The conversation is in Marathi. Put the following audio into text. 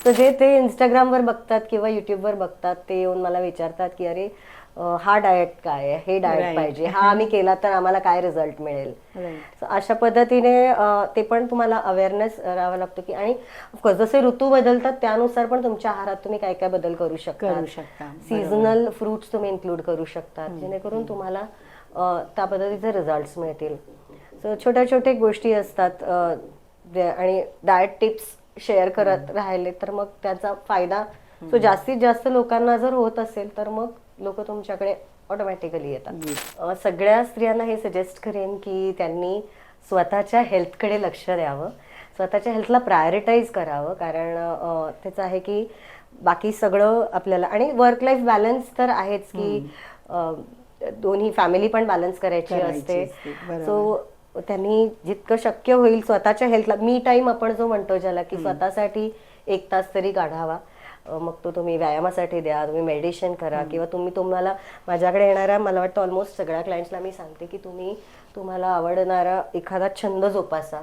तर जे ते इंस्टाग्रामवर बघतात किंवा युट्यूबवर बघतात ते येऊन मला विचारतात की अरे हा डाएट काय आहे, हे डाएट पाहिजे, हा आम्ही केला तर आम्हाला काय रिझल्ट मिळेल. अशा पद्धतीने ते पण तुम्हाला अवेअरनेस राहावा लागतो की. आणि ऑफकोर्स जसे ऋतू बदलतात त्यानुसार पण तुमच्या आहारात तुम्ही काय काय बदल करू शकता. सीझनल फ्रुट्स तुम्ही इन्क्लूड करू शकता जेणेकरून तुम्हाला त्या पद्धतीचे रिझल्ट्स मिळतील. सो छोट्या छोट्या गोष्टी असतात आणि डाएट टिप्स शेअर करत राहिले तर मग त्याचा फायदा सो जास्तीत जास्त लोकांना जर होत असेल तर मग लोक तुमच्याकडे ऑटोमॅटिकली येतात. सगळ्या स्त्रियांना हे सजेस्ट करेन की त्यांनी स्वतःच्या हेल्थकडे लक्ष द्यावं, स्वतःच्या हेल्थला प्रायोरिटाईज करावं. कारण त्याचं आहे की बाकी सगळं आपल्याला, आणि वर्क लाईफ बॅलन्स तर आहेच की दोन्ही फॅमिली पण बॅलन्स करायची असते. सो त्यांनी जितकं शक्य होईल स्वतःच्या हेल्थला मी टाइम आपण जो म्हणतो ज्याला की स्वतःसाठी 1 तास तरी काढावा. मग तो तुम्ही व्यायामासाठी द्या, तुम्ही मेडिटेशन करा किंवा तुम्हाला माझ्याकडे येणाऱ्या मला वाटतं ऑलमोस्ट सगळ्या क्लायंट्सला मी सांगते की तुम्हाला आवडणारा एखादा छंद जोपासा.